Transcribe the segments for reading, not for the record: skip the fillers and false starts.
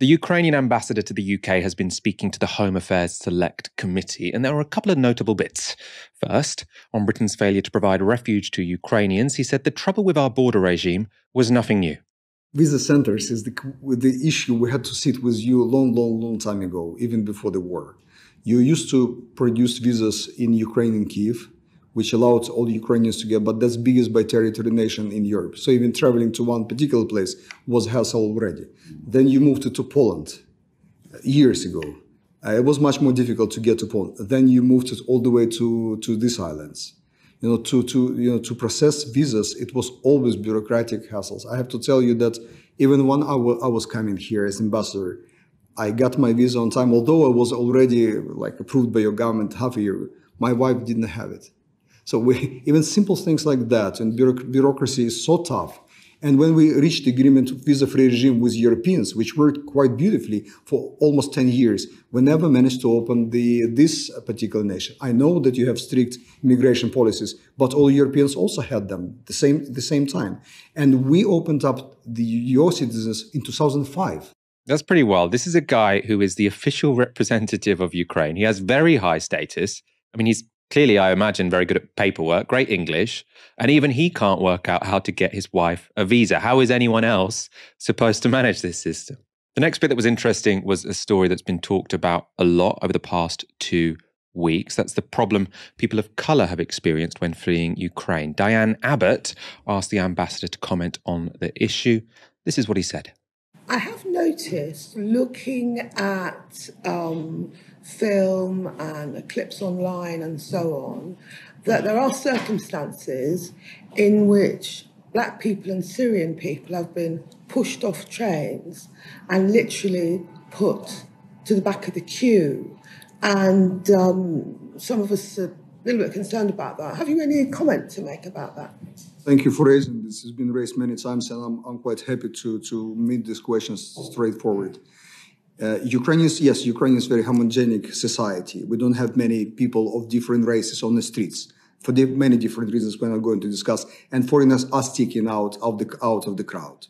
The Ukrainian ambassador to the UK has been speaking to the Home Affairs Select Committee, and there are a couple of notable bits. First, on Britain's failure to provide refuge to Ukrainians, he said the trouble with our border regime was nothing new. Visa centers is the issue we had to sit with you a long time ago, even before the war. You used to produce visas in Ukraine and Kiev, which allowed all Ukrainians to get, but that's biggest by territory nation in Europe. So even traveling to one particular place was hassle already. Then you moved it to Poland years ago. It was much more difficult to get to Poland. Then you moved it all the way to these islands. To process visas, it was always bureaucratic hassles. I have to tell you that even when I was coming here as ambassador, I got my visa on time, although I was already approved by your government half a year. My wife didn't have it. So even simple things like that, and bureaucracy is so tough. And when we reached the agreement visa-free regime with Europeans, which worked quite beautifully for almost 10 years, we never managed to open this particular nation. I know that you have strict immigration policies, but all Europeans also had them the same time. And we opened up your citizens in 2005. That's pretty wild. This is a guy who is the official representative of Ukraine. He has very high status. I mean, he's clearly, I imagine, very good at paperwork, great English, and even he can't work out how to get his wife a visa. How is anyone else supposed to manage this system? The next bit that was interesting was a story that's been talked about a lot over the past 2 weeks. That's the problem people of colour have experienced when fleeing Ukraine. Diane Abbott asked the ambassador to comment on the issue. This is what he said. I have noticed, looking at film and clips online and so on, that there are circumstances in which Black people and Syrian people have been pushed off trains and literally put to the back of the queue. And some of us are a little bit concerned about that. Have you any comment to make about that? Thank you for raising this. It's been raised many times, and I'm quite happy to meet these questions straightforward. Ukraine is a very homogenic society. We don't have many people of different races on the streets for many different reasons we're not going to discuss, and foreigners are sticking out of the crowd.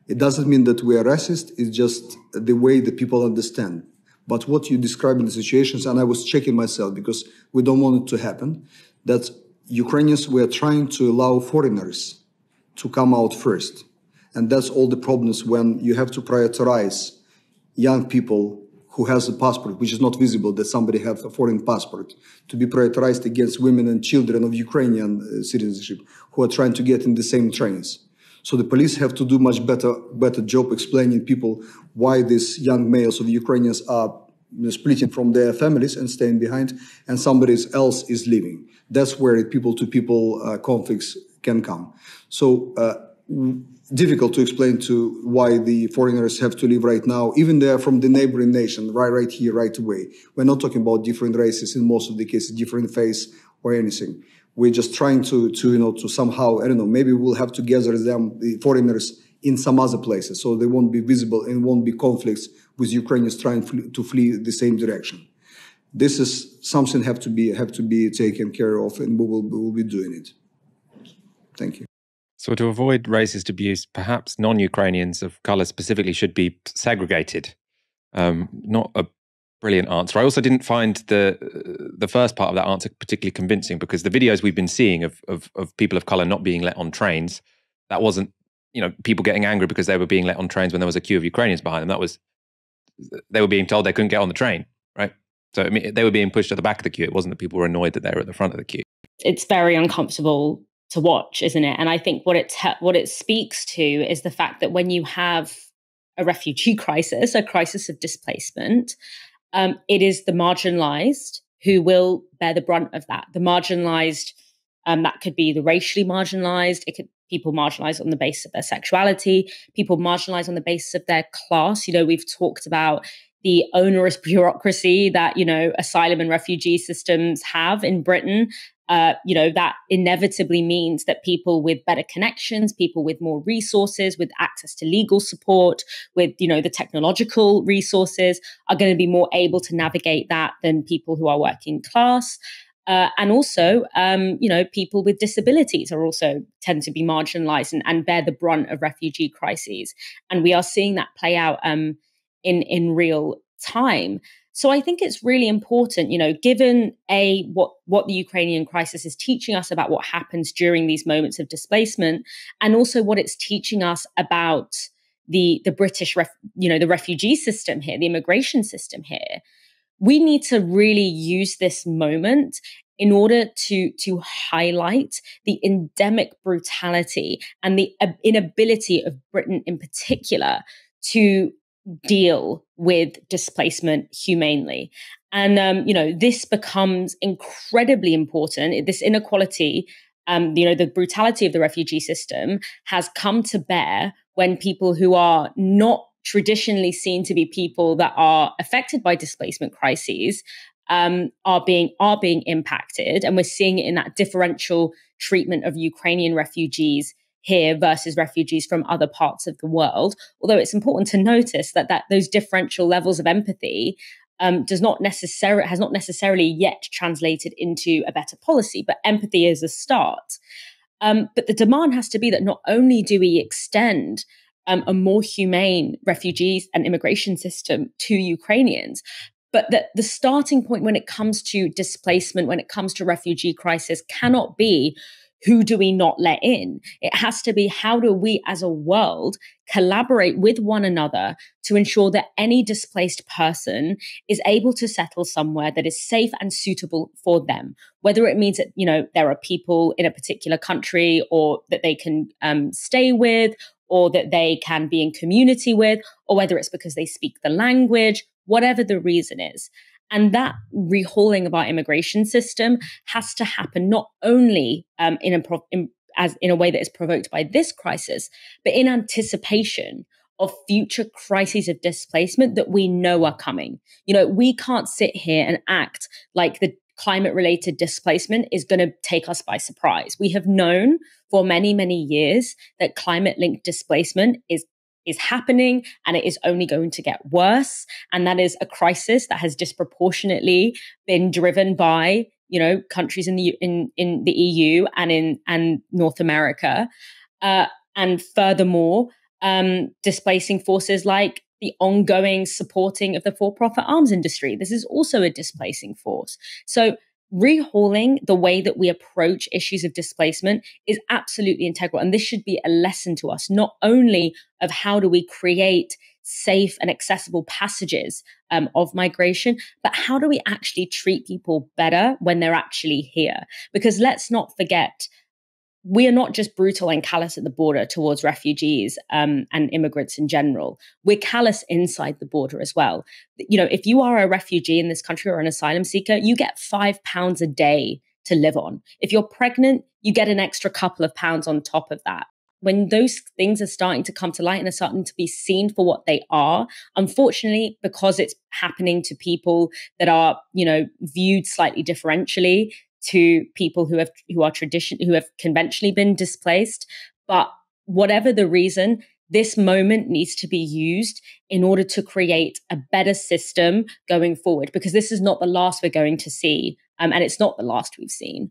It doesn't mean that we are racist, it's just the way that people understand. But what you describe in the situations, and I was checking myself because we don't want it to happen, that Ukrainians were trying to allow foreigners to come out first. And that's all the problems when you have to prioritize young people who has a passport, which is not visible that somebody have a foreign passport, to be prioritized against women and children of Ukrainian citizenship who are trying to get in the same trains. So the police have to do much better job explaining people why these young males of Ukrainians are splitting from their families and staying behind, and somebody else is leaving. That's where people-to-people conflicts can come. So difficult to explain to why the foreigners have to leave right now, even they are from the neighboring nation, right here, right away. We're not talking about different races in most of the cases, different faiths or anything. We're just trying to somehow, I don't know, maybe we'll have to gather them, the foreigners, in some other places, so they won't be visible and won't be conflicts with Ukrainians trying to flee the same direction. This is something have to be taken care of, and we will be doing it. Thank you. So to avoid racist abuse, perhaps non-Ukrainians of colour specifically should be segregated. Not a brilliant answer. I also didn't find the first part of that answer particularly convincing, because the videos we've been seeing of people of colour not being let on trains, that wasn't, people getting angry because they were being let on trains when there was a queue of Ukrainians behind them. That was, they were being told they couldn't get on the train, right? So I mean, they were being pushed to the back of the queue. It wasn't that people were annoyed that they were at the front of the queue. It's very uncomfortable to watch, isn't it? And I think what it speaks to is the fact that when you have a refugee crisis, a crisis of displacement, it is the marginalized who will bear the brunt of that. The marginalized, that could be the racially marginalized. It could people marginalized on the basis of their sexuality, people marginalized on the basis of their class. We've talked about the onerous bureaucracy that, asylum and refugee systems have in Britain. That inevitably means that people with better connections, people with more resources, with access to legal support, with, the technological resources are going to be more able to navigate that than people who are working class. And also, people with disabilities are also tend to be marginalized and bear the brunt of refugee crises. And we are seeing that play out in real time. So I think it's really important, given what the Ukrainian crisis is teaching us about what happens during these moments of displacement, and also what it's teaching us about the British, the refugee system here, the immigration system here. We need to really use this moment in order to highlight the endemic brutality and the inability of Britain in particular to deal with displacement humanely. And, this becomes incredibly important. This inequality, the brutality of the refugee system has come to bear when people who are not traditionally seen to be people that are affected by displacement crises are being impacted. And we're seeing it in that differential treatment of Ukrainian refugees here versus refugees from other parts of the world. Although it's important to notice that those differential levels of empathy has not necessarily yet translated into a better policy, but empathy is a start. But the demand has to be that not only do we extend a more humane refugees and immigration system to Ukrainians, but that the starting point when it comes to displacement, when it comes to refugee crisis, cannot be who do we not let in? It has to be how do we as a world collaborate with one another to ensure that any displaced person is able to settle somewhere that is safe and suitable for them, whether it means that, there are people in a particular country or that they can stay with, or that they can be in community with, or whether it's because they speak the language, whatever the reason is. And that rehauling of our immigration system has to happen not only in a way that is provoked by this crisis, but in anticipation of future crises of displacement that we know are coming. We can't sit here and act like the climate-related displacement is going to take us by surprise. We have known for many, many years that climate-linked displacement is happening, and it is only going to get worse. And that is a crisis that has disproportionately been driven by, countries in the EU and North America, and furthermore, displacing forces like the ongoing supporting of the for-profit arms industry. This is also a displacing force. So rehauling the way that we approach issues of displacement is absolutely integral. And this should be a lesson to us, not only of how do we create safe and accessible passages of migration, but how do we actually treat people better when they're actually here? Because let's not forget, we are not just brutal and callous at the border towards refugees and immigrants in general. We're callous inside the border as well. If you are a refugee in this country or an asylum seeker, you get £5 a day to live on. If you're pregnant, you get an extra couple of pounds on top of that. When those things are starting to come to light and are starting to be seen for what they are, unfortunately, because it's happening to people that are, viewed slightly differentially to people who have conventionally been displaced. But whatever the reason, this moment needs to be used in order to create a better system going forward, because this is not the last we're going to see, and it's not the last we've seen.